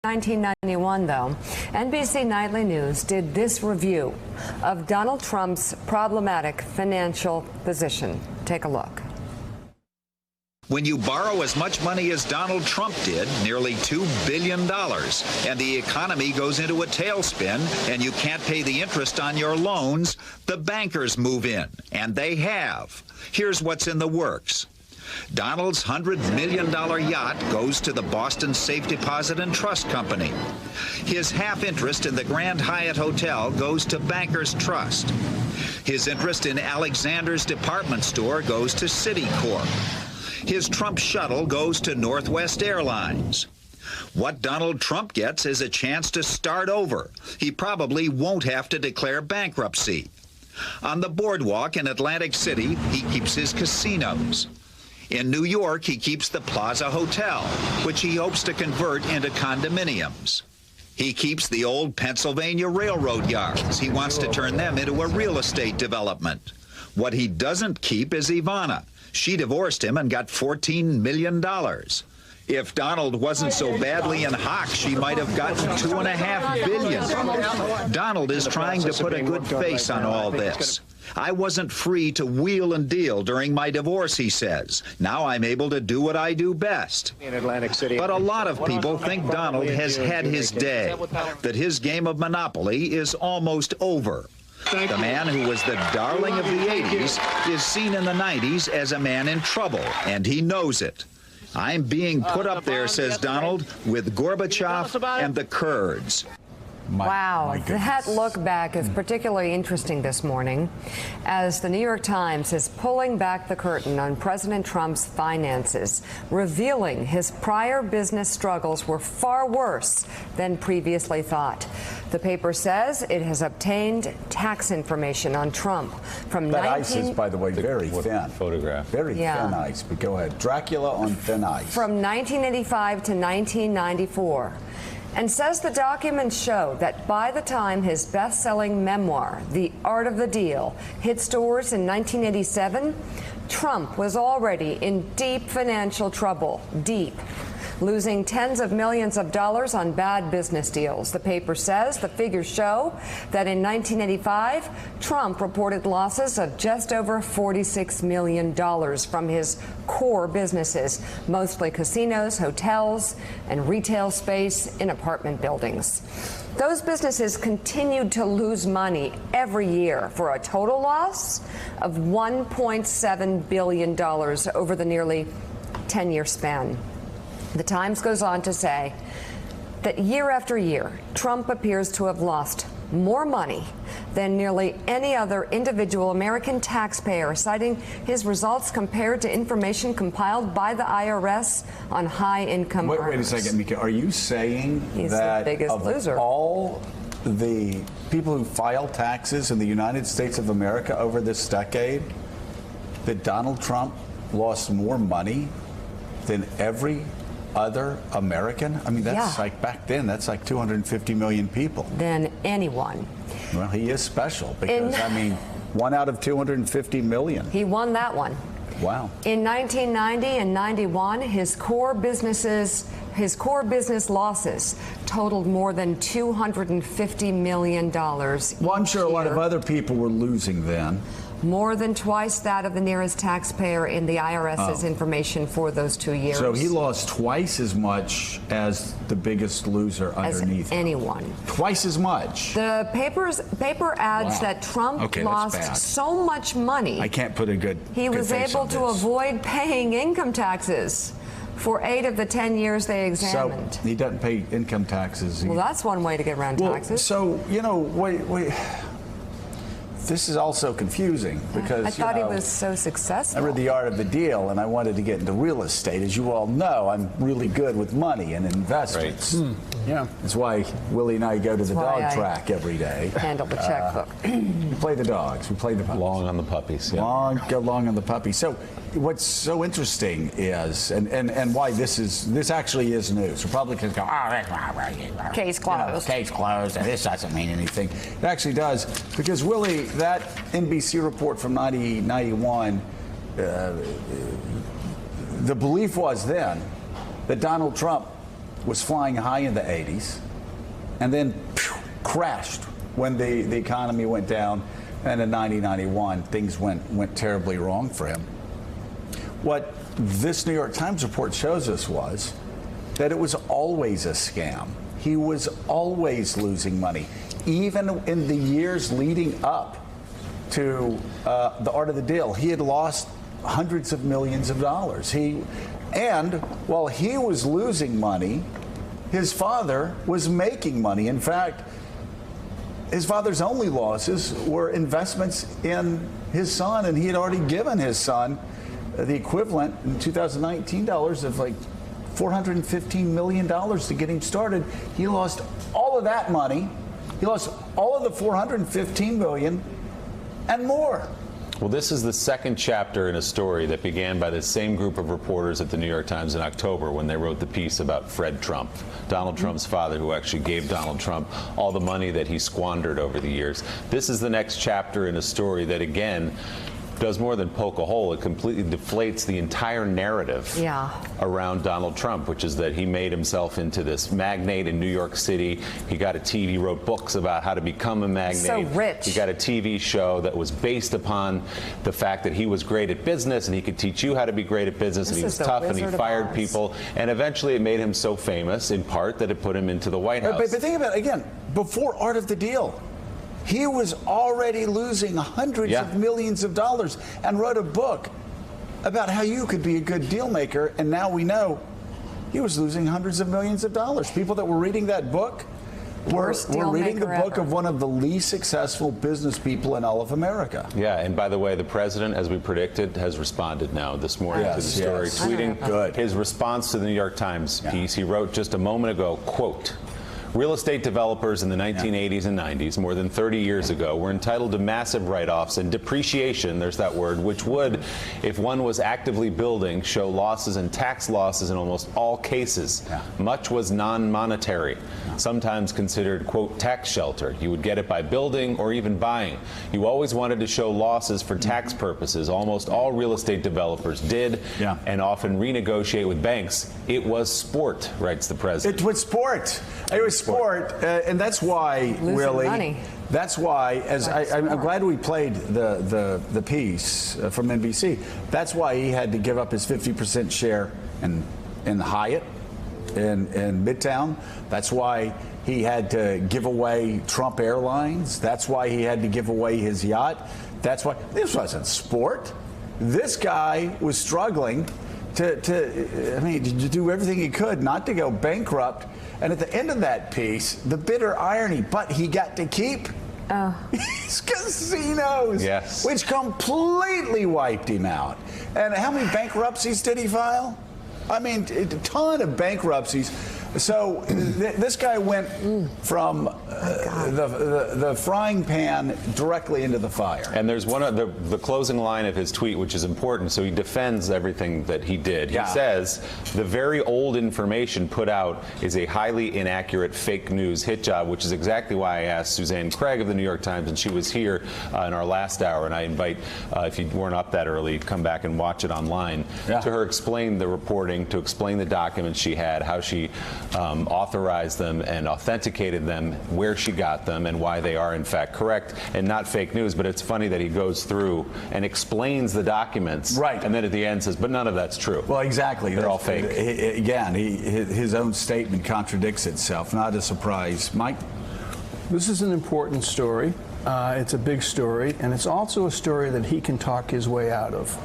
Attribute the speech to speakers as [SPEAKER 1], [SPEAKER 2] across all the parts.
[SPEAKER 1] 1991, though, NBC Nightly News did this review of Donald Trump's problematic financial position. Take a look.
[SPEAKER 2] When you borrow as much money as Donald Trump did, nearly $2 billion, and the economy goes into a tailspin and you can't pay the interest on your loans, the bankers move in, and they have. Here's what's in the works. Donald's $100 million yacht goes to the Boston Safe Deposit and Trust Company. His half interest in the Grand Hyatt Hotel goes to Bankers Trust. His interest in Alexander's department store goes to Citicorp. His Trump shuttle goes to Northwest Airlines. What Donald Trump gets is a chance to start over. He probably won't have to declare bankruptcy. On the boardwalk in Atlantic City, he keeps his casinos. In New York, he keeps the Plaza Hotel, which he hopes to convert into condominiums. He keeps the old Pennsylvania railroad yards. He wants to turn them into a real estate development. What he doesn't keep is Ivana. She divorced him and got $14 million. If Donald wasn't so badly in hock, she might have gotten $2.5 billion. Donald is trying to put a good face on all this. I wasn't free to wheel and deal during my divorce, he says. Now I'm able to do what I do best. But a lot of people think Donald has had his day, that his game of Monopoly is almost over. The man who was the darling of the 80s is seen in the 90s as a man in trouble, and he knows it. I'm being put up there, says Donald, with Gorbachev and the Kurds.
[SPEAKER 1] Wow, that look back is particularly interesting this morning as the New York Times is pulling back the curtain on President Trump's finances, revealing his prior business struggles were far worse than previously thought. The paper says it has obtained tax information on Trump from
[SPEAKER 3] that ice is, by the way, very thin.
[SPEAKER 4] Photograph.
[SPEAKER 3] Very thin ice, but go ahead. Dracula on thin ice.
[SPEAKER 1] From 1985 to 1994. And says the documents show that by the time his best-selling memoir, The Art of the Deal, hit stores in 1987, Trump was already in deep financial trouble, losing tens of millions of dollars on bad business deals. The paper says the figures show that in 1985, Trump reported losses of just over $46 million from his core businesses, mostly casinos, hotels, and retail space in apartment buildings. Those businesses continued to lose money every year for a total loss of $1.7 billion over the nearly 10-year span. The Times goes on to say that year after year, Trump appears to have lost more money than nearly any other individual American taxpayer, citing his results compared to information compiled by the IRS on high-income earners.
[SPEAKER 3] Wait a second, Mika. Are you saying
[SPEAKER 1] he's
[SPEAKER 3] that
[SPEAKER 1] the biggest
[SPEAKER 3] of
[SPEAKER 1] loser?
[SPEAKER 3] All the people who file taxes in the United States of America over this decade, that Donald Trump lost more money than every other American? I mean, that's like back then, that's like 250 million people.
[SPEAKER 1] Than anyone.
[SPEAKER 3] Well, he is special because, I mean, 1 out of 250 million.
[SPEAKER 1] He won that one.
[SPEAKER 3] Wow. In
[SPEAKER 1] 1990 and 91, his core business losses totaled more than $250 million.
[SPEAKER 3] Well, I'm sure a lot of other people were losing then.
[SPEAKER 1] More than twice that of the nearest taxpayer in the IRS's information for those 2 years.
[SPEAKER 3] So he lost twice as much as the biggest loser underneath
[SPEAKER 1] as anyone.
[SPEAKER 3] Twice as much.
[SPEAKER 1] The paper adds that Trump lost so much money.
[SPEAKER 3] I can't put a good
[SPEAKER 1] He was able to avoid paying income taxes for 8 of the 10 years they examined.
[SPEAKER 3] So he doesn't pay income taxes.
[SPEAKER 1] Well, that's one way to get around taxes.
[SPEAKER 3] So, you know, wait. This is also confusing because
[SPEAKER 1] I thought he was so successful.
[SPEAKER 3] I read The Art of the Deal and I wanted to get into real estate. As you all know, I'm really good with money and investments.
[SPEAKER 4] Right.
[SPEAKER 3] Yeah. That's why Willie and I go to the dog track every day.
[SPEAKER 1] Handle the checkbook.
[SPEAKER 3] We play the dogs. We play the puppies.
[SPEAKER 4] Long on the puppies.
[SPEAKER 3] Yeah. Go long on the puppies. So what's so interesting is, and why this actually is news. Republicans go,
[SPEAKER 1] case closed.
[SPEAKER 3] Case closed, and this doesn't mean anything. It actually does, because Willie, that NBC report from 1991, the belief was then that Donald Trump was flying high in the 80s, and then crashed when the economy went down, and in 1991 things went terribly wrong for him. What this New York Times report shows us was that it was always a scam. He was always losing money, even in the years leading up to the art of the deal. He had lost hundreds of millions of dollars. And while he was losing money, his father was making money. In fact, his father's only losses were investments in his son, and he had already given his son the equivalent in 2019 dollars of like $415 million to get him started. He lost all of that money. He lost all of the $415 million and more.
[SPEAKER 4] Well, this is the second chapter in a story that began by the same group of reporters at the New York Times in October when they wrote the piece about Fred Trump, Donald Trump's father, who actually gave Donald Trump all the money that he squandered over the years. This is the next chapter in a story that, again, does more than poke a hole. It completely deflates the entire narrative around Donald Trump, which is that he made himself into this magnate in New York City. He got a TV, wrote books about how to become a magnate.
[SPEAKER 1] So rich.
[SPEAKER 4] He got a TV show that was based upon the fact that he was great at business and he could teach you how to be great at business, and he was tough and he fired people. And eventually it made him so famous, in part, that it put him into the White House.
[SPEAKER 3] But think about it again, before Art of the Deal, he was already losing hundreds of millions of dollars and wrote a book about how you could be a good deal maker, and now we know he was losing hundreds of millions of dollars. People that were reading that book were reading the book of one of the least successful business people in all of America.
[SPEAKER 4] Yeah, and by the way, the president, as we predicted, has responded now this morning to the story, tweeting his response to the New York Times piece. He wrote just a moment ago, quote, "Real estate developers in the 1980s and 90s, more than 30 years ago, were entitled to massive write-offs and depreciation, there's that word, which would, if one was actively building, show losses and tax losses in almost all cases. Much was non-monetary, sometimes considered, quote, tax shelter. You would get it by building or even buying. You always wanted to show losses for tax purposes. Almost all real estate developers did, and often renegotiate with banks. It was sport," writes the president.
[SPEAKER 3] It was sport. It was sport, and that's why, really, that's why, as I'm glad we played the piece from NBC. That's why he had to give up his 50% share in Hyatt in Midtown. That's why he had to give away Trump Airlines. That's why he had to give away his yacht. That's why this wasn't sport. This guy was struggling to do everything he could not to go bankrupt. And at the end of that piece, the bitter irony, but he got to keep his casinos, which completely wiped him out. And how many bankruptcies did he file? I mean, a ton of bankruptcies. So this guy went from the frying pan directly into the fire.
[SPEAKER 4] And there's one of the closing line of his tweet, which is important. So he defends everything that he did. He says the very old information put out is a highly inaccurate fake news hit job, which is exactly why I asked Suzanne Craig of the New York Times, and she was here in our last hour. And I invite, if you weren't up that early, come back and watch it online, to her explain the reporting, to explain the documents she had, how she authorized them and authenticated them, where she got them, and why they are in fact correct and not fake news. But it's funny that he goes through and explains the documents, and then at the end says, but none of that's true.
[SPEAKER 3] Well, exactly.
[SPEAKER 4] They're all fake.
[SPEAKER 3] Again, his own statement contradicts itself. Not a surprise. Mike?
[SPEAKER 5] This is an important story. It's a big story, and it's also a story that he can talk his way out of,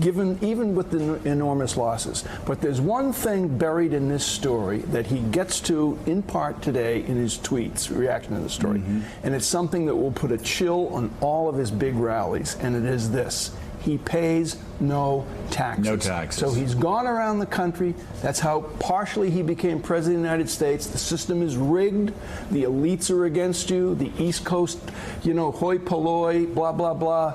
[SPEAKER 5] even with the enormous losses. But there's one thing buried in this story that he gets to, in part today, in his tweets, reaction to the story. And it's something that will put a chill on all of his big rallies, and it is this. He pays no taxes.
[SPEAKER 3] No taxes.
[SPEAKER 5] So he's gone around the country. That's how partially he became president of the United States. The system is rigged. The elites are against you. The East Coast, hoi polloi, blah, blah, blah.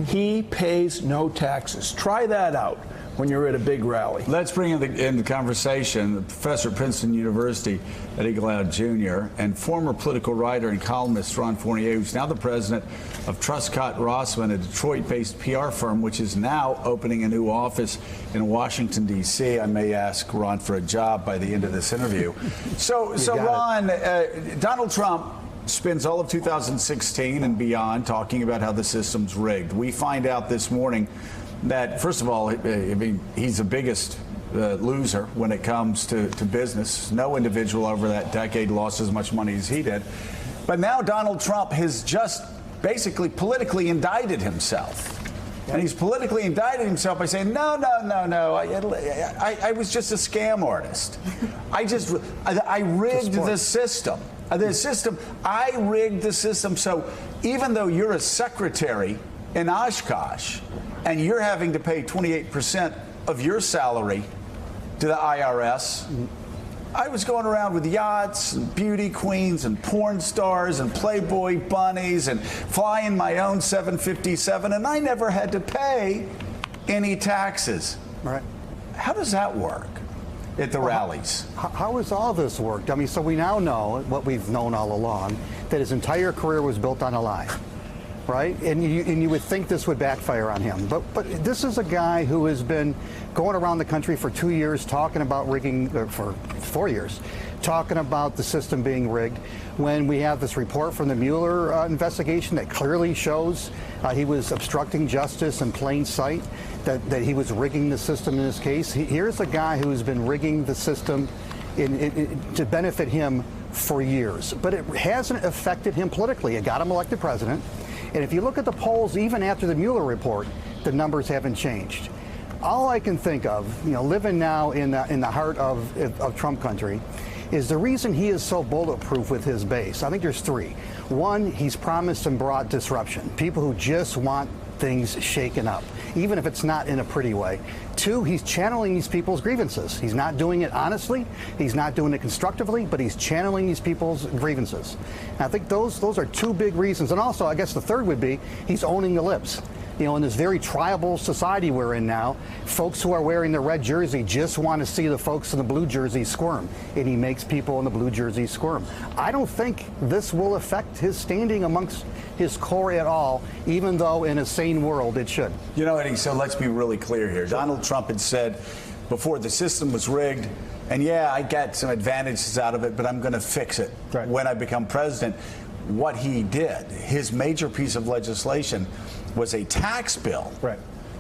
[SPEAKER 5] He pays no taxes. Try that out. when you're at a big rally.
[SPEAKER 3] Let's bring in the conversation the professor at Princeton University at Eagle Out Jr. and former political writer and columnist Ron Fournier, who's now the president of Truscott Rossman, a Detroit-based PR firm, which is now opening a new office in Washington, D.C. I may ask Ron for a job by the end of this interview. So Ron, Donald Trump spends all of 2016 and beyond talking about how the system's rigged. We find out this morning that, first of all, I mean, he's the biggest loser when it comes to business. No individual over that decade lost as much money as he did. But now Donald Trump has just basically politically indicted himself. And he's politically indicted himself by saying, no, I was just a scam artist. I rigged the system. I rigged the system. So even though you're a secretary in Oshkosh and you're having to pay 28% of your salary to the IRS, I was going around with yachts and beauty queens and porn stars and Playboy bunnies and flying my own 757, and I never had to pay any taxes.
[SPEAKER 6] Right.
[SPEAKER 3] How does that work at the rallies?
[SPEAKER 6] How has all this worked? I mean, so we now know what we've known all along, that his entire career was built on a lie. Right? And you would think this would backfire on him. But this is a guy who has been going around the country for 2 years talking about rigging, for 4 years, talking about the system being rigged. When we have this report from the Mueller investigation that clearly shows he was obstructing justice in plain sight, that he was rigging the system in this case. Here's a guy who's been rigging the system to benefit him for years. But it hasn't affected him politically. It got him elected president. And if you look at the polls, even after the Mueller report, the numbers haven't changed. All I can think of, living now in the heart of Trump country, is the reason he is so bulletproof with his base. I think there's three. One, he's promised and brought disruption. People who just want things shaken up, even if it's not in a pretty way. Two, he's channeling these people's grievances. He's not doing it honestly, he's not doing it constructively, but he's channeling these people's grievances. And I think those are two big reasons. And also, I guess the third would be he's owning the libs. In this very tribal society we're in now, folks who are wearing the red jersey just want to see the folks in the blue jersey squirm, and he makes people in the blue jersey squirm. I don't think this will affect his standing amongst his core at all, even though in a sane world it should.
[SPEAKER 3] Eddie, so let's be really clear here. Donald Trump had said before the system was rigged, and yeah, I got some advantages out of it, but I'm going to fix it when I become president. What he did, his major piece of legislation, was a tax bill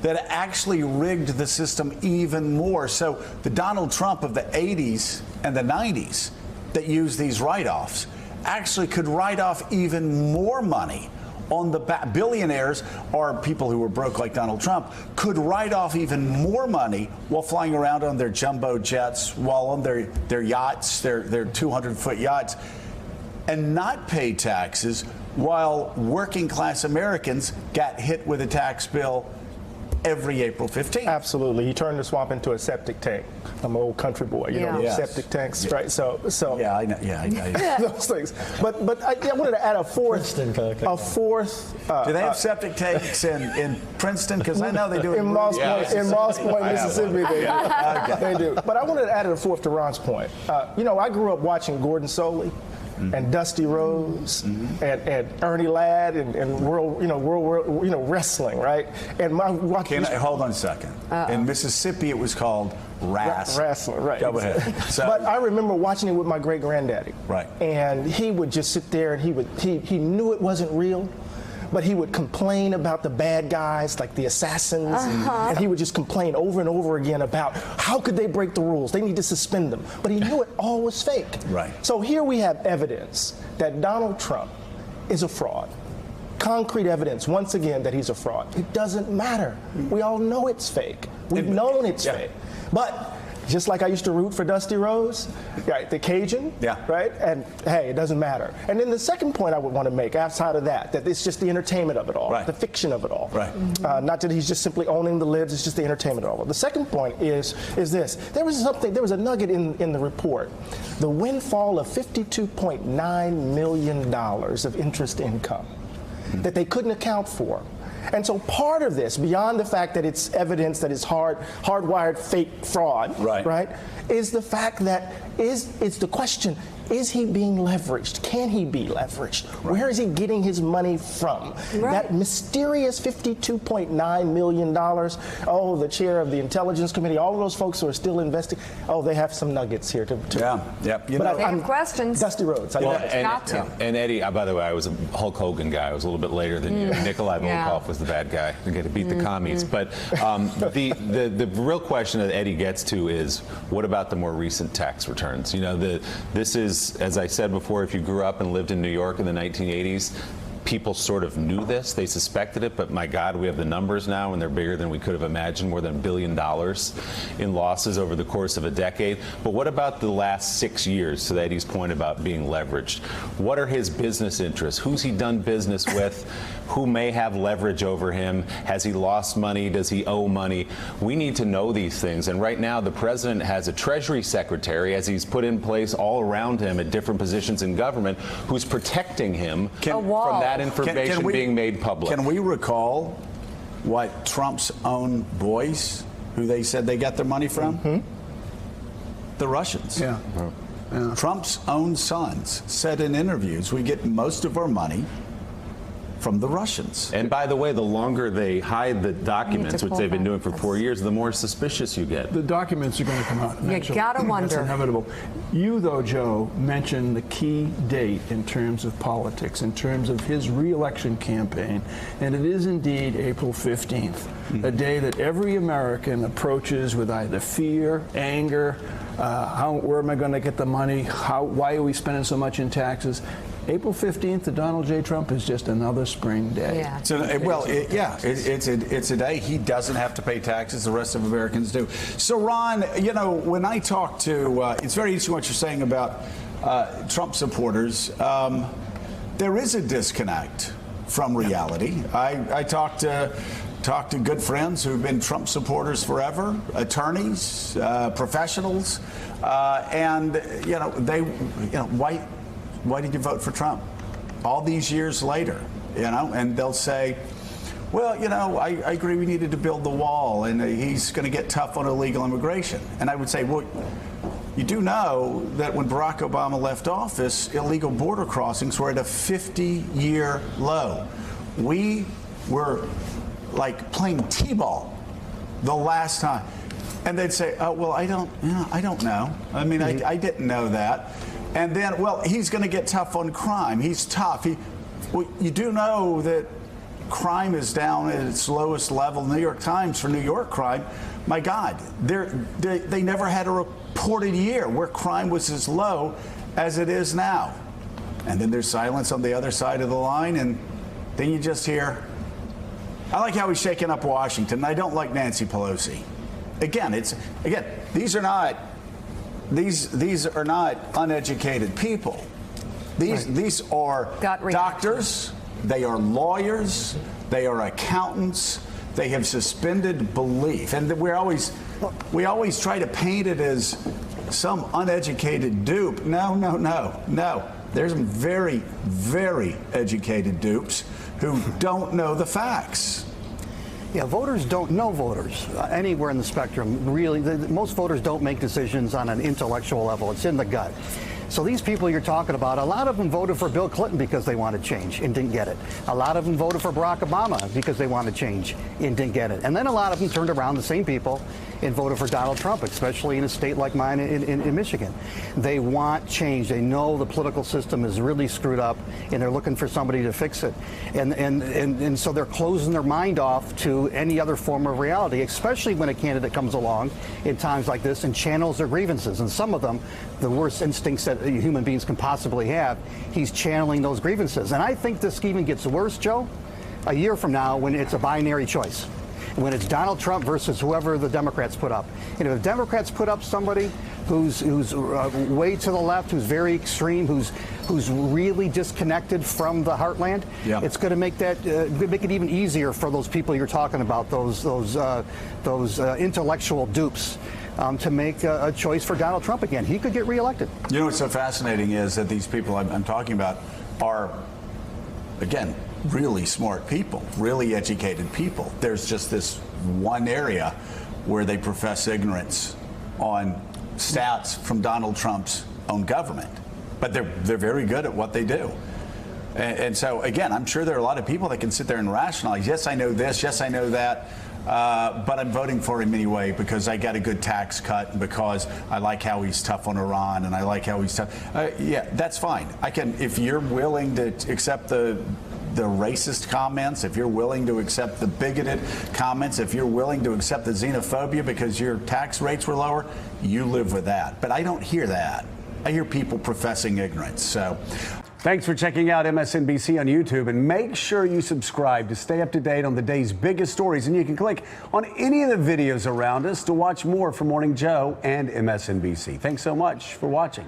[SPEAKER 3] that actually rigged the system even more. So the Donald Trump of the 80s and the 90s that used these write-offs actually could write off even more money on the billionaires, or people who were broke like Donald Trump, could write off even more money while flying around on their jumbo jets, while on their yachts, their 200-foot yachts, and not pay taxes, while working class Americans got hit with a tax bill every April 15th.
[SPEAKER 7] Absolutely. He turned the swamp into a septic tank. I'm an old country boy, septic tanks, right? So
[SPEAKER 3] yeah, I know. Yeah.
[SPEAKER 7] Those things. But I wanted to add a fourth.
[SPEAKER 3] Do they have septic tanks in Princeton? Because I know they do
[SPEAKER 7] in Moss Point, Mississippi. They do. But I wanted to add a fourth to Ron's point. I grew up watching Gordon Soley. And Dusty Rhodes and Ernie Ladd and world wrestling, right? And
[SPEAKER 3] hold on a second. In Mississippi, it was called
[SPEAKER 7] wrestling, right?
[SPEAKER 3] Go ahead.
[SPEAKER 7] But I remember watching it with my great granddaddy,
[SPEAKER 3] right?
[SPEAKER 7] And he would just sit there and he knew it wasn't real. But he would complain about the bad guys, like the assassins, and he would just complain over and over again about how could they break the rules? They need to suspend them. But he knew it all was fake.
[SPEAKER 3] Right.
[SPEAKER 7] So here we have evidence that Donald Trump is a fraud. Concrete evidence, once again, that he's a fraud. It doesn't matter. We all know it's fake. We've known it's fake. But just like I used to root for Dusty Rhodes, right, the Cajun, right? And hey, it doesn't matter. And then the second point I would want to make outside of that it's just the entertainment of it all, the fiction of it all. Right. Not that he's just simply owning the libs, it's just the entertainment of it all. The second point is this. There was a nugget in the report. The windfall of $52.9 million of interest income that they couldn't account for. And so part of this, beyond the fact that it's evidence that it's hardwired fake fraud, right, is the fact that it's the question, is he being leveraged? Can he be leveraged? Where is he getting his money from? That mysterious $52.9 million, oh, the chair of the Intelligence Committee, all of those folks who are still investing, oh, they have some nuggets here to
[SPEAKER 3] You
[SPEAKER 1] know, they have questions.
[SPEAKER 7] Dusty Roads.
[SPEAKER 4] And Eddie, by the way, I was a Hulk Hogan guy. I was a little bit later than you. Nikolai Volkov was the bad guy. To get to beat the commies. But the real question that Eddie gets to is, what about the more recent tax returns? You know, this is, as I said before, if you grew up and lived in New York in the 1980s, people sort of knew this, they suspected it, but my God, we have the numbers now, and they're bigger than we could have imagined, more than $1 billion in losses over the course of a decade. But what about the last 6 years, to Eddie's point about being leveraged? What are his business interests? Who's he done business with? Who may have leverage over him? Has he lost money? Does he owe money? We need to know these things. And right now, the president has a Treasury Secretary, as he's put in place all around him at different positions in government, who's protecting him from that information being made public.
[SPEAKER 3] Can we recall what Trump's own boys, who they said they got their money from? The Russians. Trump's own sons said in interviews, we get most of our money from the Russians.
[SPEAKER 4] And by the way, the longer they hide the documents, which they've been doing for 4 years, the more suspicious you get.
[SPEAKER 5] The documents are going to come out eventually.
[SPEAKER 1] You gotta wonder.
[SPEAKER 5] That's inevitable. You, though, Joe, mentioned the key date in terms of politics, in terms of his re-election campaign, and it is indeed April 15th, a day that every American approaches with either fear, anger, where am I going to get the money, why are we spending so much in taxes? April 15th to Donald J. Trump is just another spring day.
[SPEAKER 3] It's a day he doesn't have to pay taxes. The rest of Americans do. So, Ron, you know, when I talk to, it's very interesting what you're saying about Trump supporters. There is a disconnect from reality. I talk to good friends who've been Trump supporters forever, attorneys, professionals, and why did you vote for Trump? All these years later, and they'll say, well, I agree we needed to build the wall, and he's going to get tough on illegal immigration. And I would say, well, you do know that when Barack Obama left office, illegal border crossings were at a 50-year low. We were like playing t-ball the last time. And they'd say, oh, well, I don't know. I mean, I didn't know that. And then, well, he's going to get tough on crime. He's tough. Well, you do know that crime is down at its lowest level. New York Times for New York crime, my God, they never had a reported year where crime was as low as it is now. And then there's silence on the other side of the line, and then you just hear, I like how he's shaking up Washington. I don't like Nancy Pelosi. Again, these are not uneducated people. These are doctors, they are lawyers, they are accountants, they have suspended belief. And we always try to paint it as some uneducated dupe. No. There's some very, very educated dupes who don't know the facts.
[SPEAKER 6] Yeah, voters don't know voters anywhere in the spectrum. Really, most voters don't make decisions on an intellectual level. It's in the gut. So these people you're talking about, a lot of them voted for Bill Clinton because they wanted change and didn't get it. A lot of them voted for Barack Obama because they wanted change and didn't get it. And then a lot of them turned around, the same people, and voted for Donald Trump, especially in a state like mine in Michigan. They want change. They know the political system is really screwed up, and they're looking for somebody to fix it. And so they're closing their mind off to any other form of reality, especially when a candidate comes along in times like this and channels their grievances. And some of them, the worst instincts that human beings can possibly have, he's channeling those grievances. And I think this even gets worse, Joe, a year from now when it's a binary choice. When it's Donald Trump versus whoever the Democrats put up. And if the Democrats put up somebody who's way to the left, who's very extreme, who's really disconnected from the heartland, it's going to make it even easier for those people you're talking about, those intellectual dupes, to make a choice for Donald Trump again. He could get reelected.
[SPEAKER 3] You know what's so fascinating is that these people I'm talking about are, again, really smart people, really educated people. There's just this one area where they profess ignorance on stats from Donald Trump's own government. But they're very good at what they do. And so, again, I'm sure there are a lot of people that can sit there and rationalize, yes, I know this, yes, I know that, but I'm voting for him anyway because I got a good tax cut and because I like how he's tough on Iran and I like how he's tough. Yeah, that's fine. I can, if you're willing to accept the racist comments, if you're willing to accept the bigoted comments, if you're willing to accept the xenophobia because your tax rates were lower, you live with that. But I don't hear that. I hear people professing ignorance. So,
[SPEAKER 8] thanks for checking out MSNBC on YouTube, and make sure you subscribe to stay up to date on the day's biggest stories. And you can click on any of the videos around us to watch more from Morning Joe and MSNBC. Thanks so much for watching.